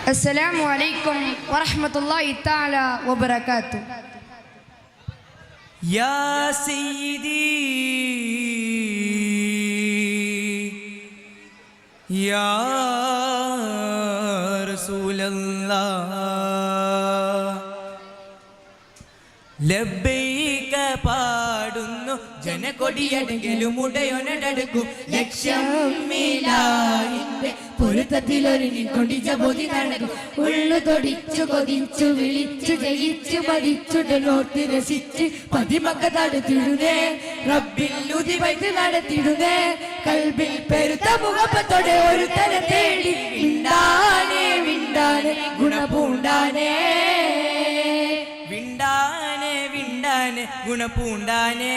السلام عليكم ورحمة الله تعالى وبركاته. يا سيدي يا رسول الله ലബ്ബൈക പാടുന്നു ജനകൊടിയടങ്കിലും ഉടയൊനടക്കും ലക്ഷ്യം മീലാഹിന്റെ പൊരുത്തത്തിലൊരുങ്ങിക്കൊണ്ടിച്ച ബോധി നടക്കും ഉള്ളു തൊടിച്ചു കൊതിച്ചു വിളിച്ചു ജയിച്ചു മരിച്ചുടനോട്ട് രസിച്ച് പതിമക്ക തടുത്തിടുന്നേ റബ്ബിൽ ഉതി വൈത്ത് നടത്തിടുന്നേ കൽബിൽ പെരുത്ത മുഖപ്പത്തോടെ ഒരു തര തേടി വിണ്ടാനേ വിണ്ടാനെ ഗുണപൂണ്ടാനേ ഗുണപൂണ്ടാനേ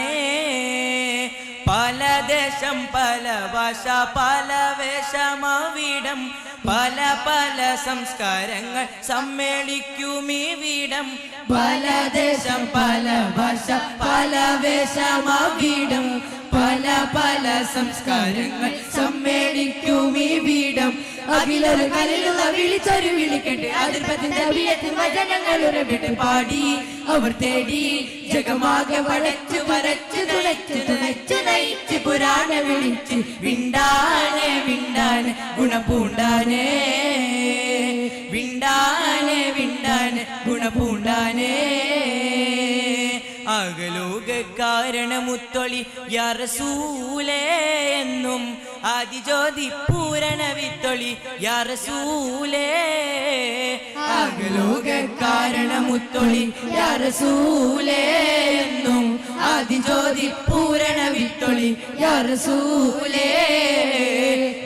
പല ദേശം പല ഭാഷ പല വേഷമാവിടം പല പല സംസ്കാരങ്ങൾ സമ്മേളിക്കും ഈ വീടം പല ദേശം പല ഭാഷ പല വേഷമാവിടം പല പല സംസ്കാരങ്ങൾ സമ്മേളിക്കും ഈ വീടം അഖിലൊരു കലിലുള്ള വിളിച്ചൊരു വിളിക്കട്ടെ അതിർപ്പത്തിന്റെ വചനങ്ങൾ ഉറവിട്ട് പാടി അവർ തേടി ജഗമാകെ വളച്ചു വരച്ചു തുളച്ചു തുണച്ചു നയിച്ച് പുരാണ വിളിച്ച് വിണ്ടാനെ വിണ്ടാനെ ഗുണപൂണ്ടാനേ വിണ്ടാനെ വിണ്ടാനെ ഗുണപൂണ്ടാനേ അകലോക കാരണമുത്തൊളി യാ റസൂലേ എന്നും ആദിജ്യോതി പൂരണ വിത്തൊളി യാ റസൂലേ അകലോക കാരണമുത്തൊളി യാ റസൂലേ എന്നും ആദിജ്യോതി പൂരണ വിത്തൊളി യാ റസൂലേ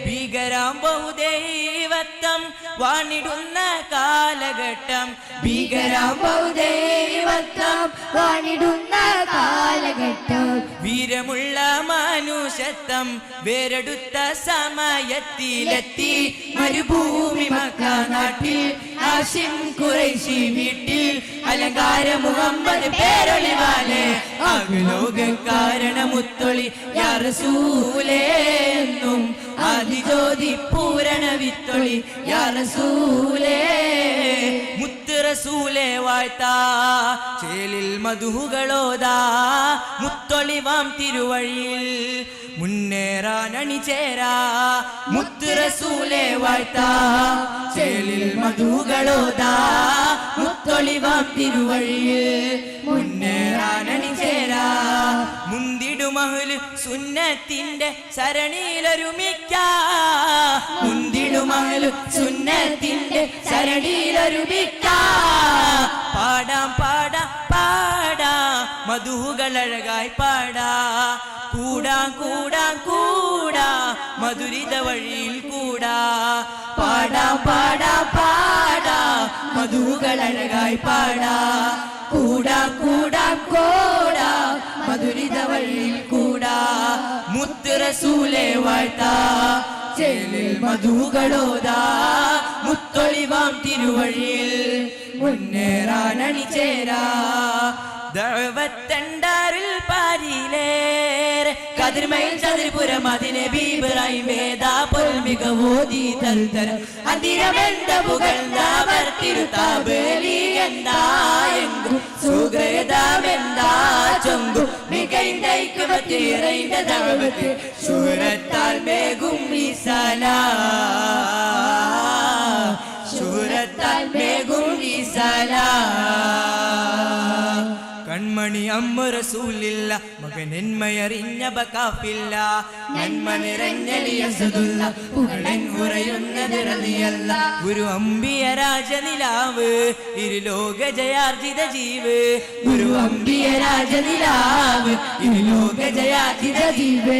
ഭീകരാം ബഹുദൈവത്വം വാണിടുന്ന കാലഘട്ടം ഭീകരാം ബഹുദൈവത്വം വാണിടുന്ന കാലഘട്ടം വീരമുള്ള മനുഷ്യത്വം വേരെടുത്ത സമയത്തിലെത്തി മരുഭൂമി മക്ക നാട്ടിൽ ഹാഷിം ഖുറൈശി വീട്ടിൽ അലങ്കാര മുഹമ്മദ് പേരൊളിവാലെ അകലോക കാരണമുത്തൊളി യാ റസൂലേ എന്നും ആദിജ്യോതി പൂരണ വിത്തൊളി യാ റസൂലേ മുത്ത് റസൂലേ വാഴ്ത്താ ചേലിൽ മധുഹുകളോതാ മുത്തൊളിവാം തിരുവഴിയിൽ മുന്നേറാൻ അണിചേരാ മുത്ത് റസൂലേ വാഴ്ത്താ ചേലിൽ മധുഹുകളോതാ മുത്തൊളിവാം തിരുവഴിയിൽ മുന്നേറാൻ അണിചേരാ മുന്തിടുമഹ്ല് സുന്നത്തിന്റെ സരണിയിലൊരുമിക്കാ മുന്തിടുമഹ്ല് സുന്നത്തിന്റെ സരണിയിലൊരുമിക്കാ പാടാം പാടാം പാടാ മധുഹുകളഴകായി പാടാ കൂടാ കൂടാ കൂടാ മധുരിത വഴിയിൽ കൂടാ പാടാ പാടാ പാടാ മധുഹുകളഴകായി പാടാ കൂടാ കൂടാ കൂടാ മധുരിത വഴിയിൽ കൂടാ മുത്ത് റസൂലേ വാഴ്ത്താ ചേലിൽ മധുഹുകളോതാ മുത്തൊളിവാം തിരുവഴിയിൽ മുന്നേറാൻ അണിചേരാ ദഅവത്തണ്ടാറിൽ പാരിലേറെ കതിർമയിൽ ചതിർപുരം അതിനെ ബീബറായി വേദാ പൊൽമികവോദി തൽതരം അതിരമെന്ത പുകഴ്ന്നവർ തിരുത്താബലി എന്തായെങ്കും സുഗ്രേതമെന്താ ചൊങ്കും മികൈന്തൈക്കുമത്തിറൈന്റെ ദഅവത്ത് ശൂരത്താൽ മേഘും ഈസലാ ശൂരത്താൽ മേഘും ഈസലാ കൺമണി അമ്മ റസൂലില്ല മകൻ എന്മയറിഞ്ഞ ബകാഫില്ല നന്മ നിറഞ്ഞലിയസദുല്ല പുകളൻ ഉറയുന്നത് റളിയല്ല ഗുരു അംബിയ രാജനിലാവ് ഇരുലോക ജയാർജിത ജീവ് ഗുരു അംബിയ രാജനിലാവ് ഇരുലോക ജയാർജിത ജീവ്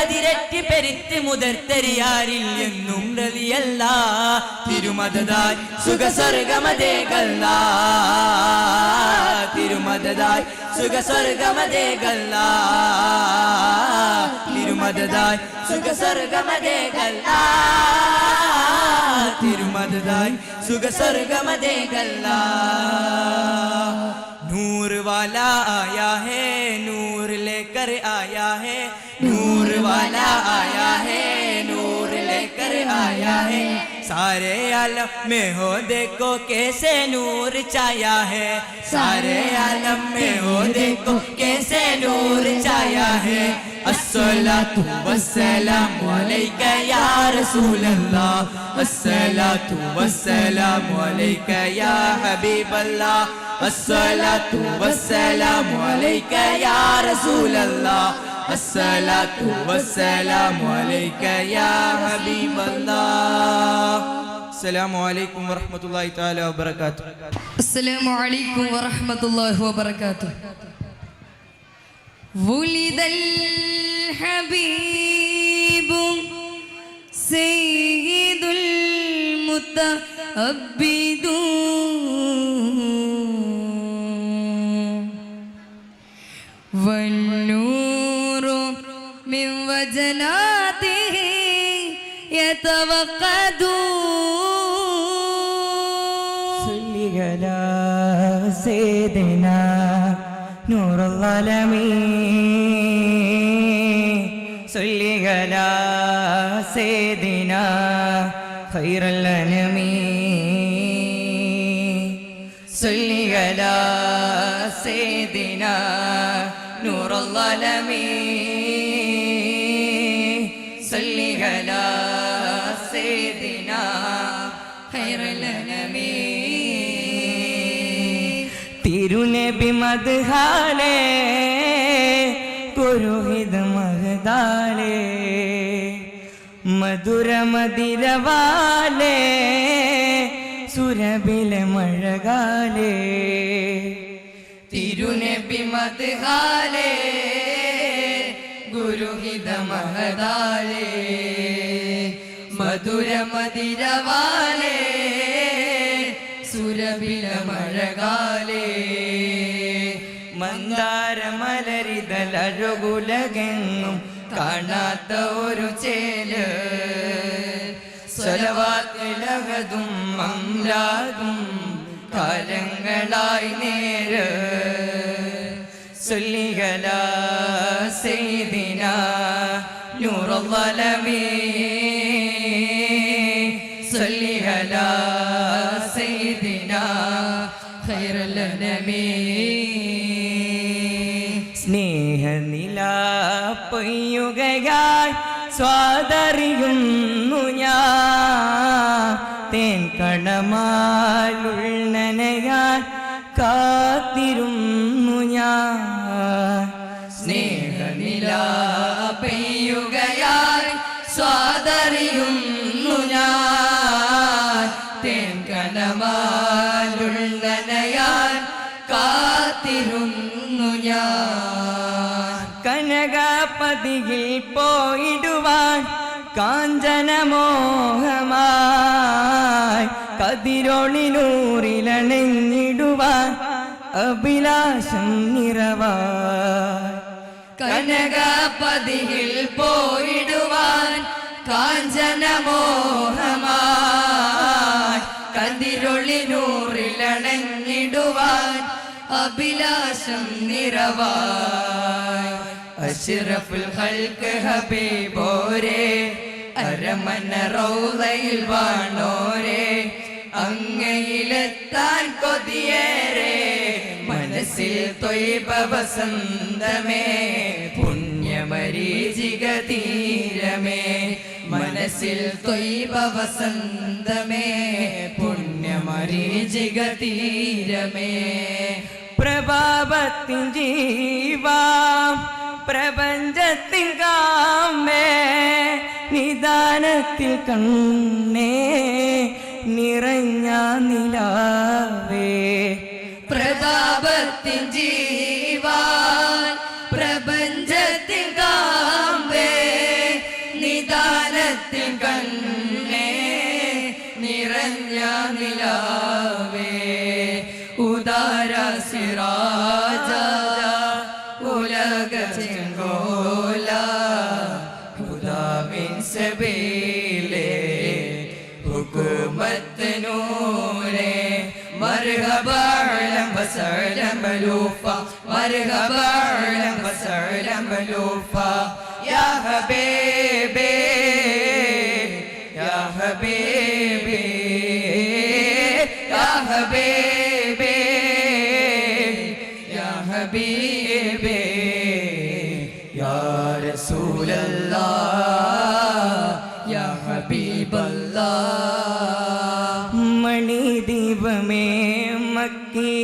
അതിരറ്റി പെരുത്ത് മുതർത്തരിയാരിൽ എന്നും റളിയല്ല തിരുമദദായി സുഖസ്വർഗമതേകല്ല തിരുമദദായി സുഖസ്വർഗമതേകല്ല തിരുമദദായി സുഖസ്വർഗമതേകല്ല തിരുമദദായി സുഖസ്വർഗമതേകല്ല नूर वाला आया है नूर लेकर आया है नूर वाला आया है नूर लेकर आया है सारे आलम में हो देखो कैसे नूर छाया है सारे आलम में हो देखो कैसे नूर छाया है अस्सलातु वस्सलामु अलैका या रसूल अल्लाह अस्सलातु वस्सलामु अलैका या हबीब अल्लाह अस्सलातु वस्सलामु अलैका या रसूल अल्लाह अस्सलातु वस्सलामु अलैका या हबीब अल्लाह अस्सलामु अलैकुम वरहमतुल्लाहि तआला वबरकातुहू अस्सलामु अलैकुम वरहमतुल्लाहि वबरकातुहू वुलिदल हबीबु सय्यिदुल मुतअब्बिदून वन्नूरु मिन वजनातिही यतवक़्क़दून सल्ली अला सय्यिदिना नूरुल आलमीन सल्ली अला सय्यिदिना खैरुल अनमीन सल्ली अला सय्यिदिना नूरुल आलमीन सल्ली अला सय्यिदिना खैरुल अनमीन തിരുനബി മദ്ഹാലേ പുരോഹിത മഹദാലേ മധുര മദിരവാലേ സുരബില മഴകാലേ തിരുനബി മദ്ഹാലേ ഗുരുഹിത മഹദാലേ മധുര മദിരവാലേ സുരബില മഴകാലേ മന്ദാരമലരിതലഴകുലകെങ്ങും കാണാത്ത ഒരു ചേല് സ്വലവാത്തിലഹതും അംലാദും കാലങ്ങളായി നേര് സല്ലിഅലാ സയ്യിദിനാ നൂറുൽ ആലമീൻ സല്ലിഅലാ സയ്യിദിനാ ഖൈറുൽ അനമീൻ സ്നേഹനിലാ പൊയ്യുകയായി സ്വാതറിയുന്നു ഞാൻ തേൻ കണമാലുള്ളനയാൻ കാത്തിരുന്നു ഞാൻ സ്നേഹനിലാ പെയ്യുകയായി സ്വാതറിയുന്നു ഞാൻ തേൻ കണമാലുള്ളനയാൻ കാത്തിരുന്നു ഞാൻ കനകപതിയിൽ പോയിടുവാൻ കാഞ്ചനമോഹമായി കതിരൊളിനൂറിലണഞ്ഞിടുവാൻ അഭിലാഷം നിറവാൻ കനകപതിയിൽ പോയിടുവാൻ കാഞ്ചനമോഹമായി കതിരൊളിനൂറിലണഞ്ഞിടുവാൻ അഭിലാഷം നിറവാൻ അഷ്റഫുൽ ഖൽഖ് ഹബീബോരേ അരമന റൗളയിൽ വാണോരേ അങ്ങയിലെത്താൻ കൊതിയേറെ മനസ്സിൽ ത്വയ്ബ വസന്തമേ പുണ്യമരീചിക തീരമേ മനസ്സിൽ ത്വയ്ബ വസന്തമേ പുണ്യമരീചിക തീരമേ പ്രഭാവത്തിൻ ജീവാം പ്രപഞ്ചത്തിൻ കാമേ നിദാനത്തിൽ കണ്ണേ നിറഞ്ഞ നിലാവേ പ്രതാപത്തിൻ ജീവാൻ പ്രപഞ്ചത്തിൻ കാമ്പേ നിദാനത്തിൻ കണ്ണേ നിറഞ്ഞ നിലാവേ ഉദാര സിറാജ ഉലക ചെങ്കോല ഹുദാവിൻ സബീലേ ഹുക്മത്ത് നൂരേ مرحبا اهلا وسهلا ملوفا مرحبا اهلا وسهلا ملوفا يا حبيبي يا حبيبي ഹബീബേ യാ ഹബീബേ യാ റസൂലല്ലാഹ് യാ ഹബീബല്ലാഹ് മണിദീപമേ മക്കി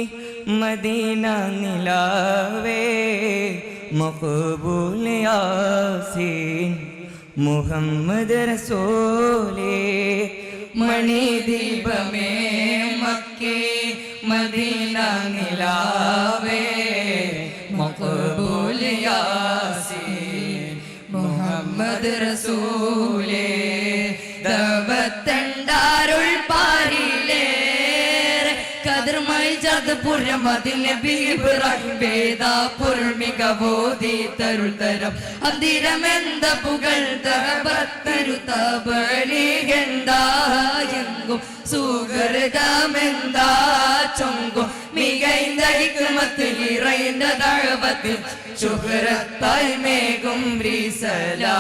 മദീന നിലാവേ മഖബൂൽ യാസീൻ മുഹമ്മദ് റസൂലേ മണിദീപമേ മക്കേ മദീന നിലാവേ മഖബൂൽ യാസീൻ മുഹമ്മദ് റസൂലേ ദവത്തണ്ടാരുൾ പാരിലേ കതിർമൈ ജദ്പുരം അതിൽ നബി ഇബ്രാഹിം വേദാപുർ മികവോതി തരുൾ തരം അന്തിരമെന്ത പുകൾ തകർത്തരു തബലികെന്തായെങ്കും സുഗർഗമെന്താ ചൊങ്കും മികൈന്ത ഹിക്മത്ത് ഇറൈന്ത ദഅവത്തിൽ ശുഹ്റത്തായി മേഘും റിസലാ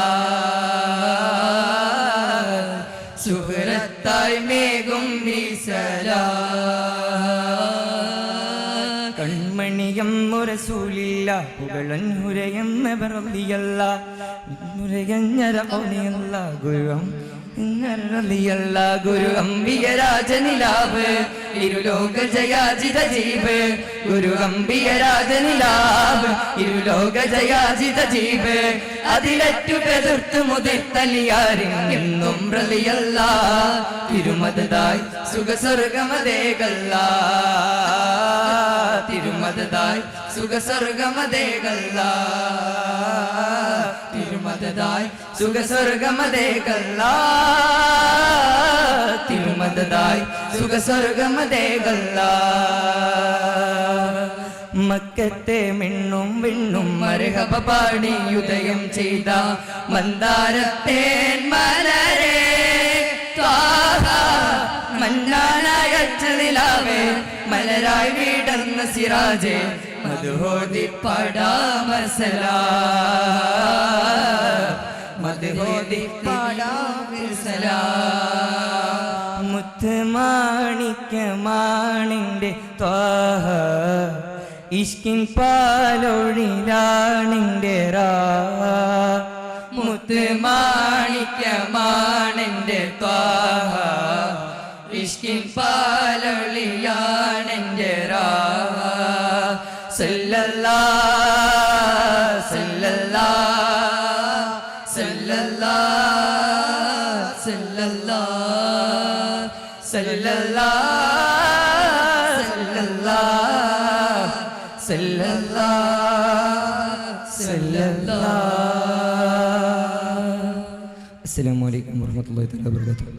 ശുഹ്റത്തായി മേഘും റിസലാ കൺമണിയം റസൂലില്ല പുകളൻ ഹുരയം റളിയല്ല ഹുരയഞ്ഞര ഖൗലിയല്ല ഗുരുവം റളിയല്ല ഗുരു അംബിക രാജനിലാവ് ഇരുലോക ജയാജിത ജീവ് ഗുരു അംബിക രാജനിലാവ് ഇരുലോക ജയാജിത ജീവ് അതിലറ്റു പെതിർത്തു മുതിർത്തലിയാരിൻ എന്നും റളിയല്ല തിരുമതായി സുഖസ്വർഗമതേകല്ല തിരുമതായി സുഖസ്വർഗമതേകല്ല തിരുമതായി സുഖസ്വർഗമതേകല്ല തിരുമതായി സുഖസ്വർഗമതേകല്ല മക്കത്തെ മിണ്ണും വിണ്ണും മർഹബ പാടി ഉദയം ചെയ്ത മന്ദാരത്തേൻ മലരേ ത്വാഹ മന്നാനായ നിലാവേ മലരായി വീടന്ന സിറാജേ മധുഹോദി പാടാമസലാ മധുഹോദി പാടാമസലാ മുത്ത് മാണിക്യമാണിൻ്റെ ത്വാഹ ഇഷ്കിൻ പാലൊഴിലാണിൻ്റെ രാ മുത്ത് മാണിക്യമാണെന്റെ ത്വാഹ ഇഷ്കിൻ പാലൊളിയാണെന്റെ രാ സല്ലല്ലാ സല്ലല്ലാ സല്ലല്ലാ സല്ലല്ലാ സല്ലല്ലാ സല്ലല്ലാ സല്ലല്ലാ സല്ലല്ലാ. അസ്സലാമു അലൈക്കും വറഹ്മത്തുള്ളാഹി വബറകാതുഹു.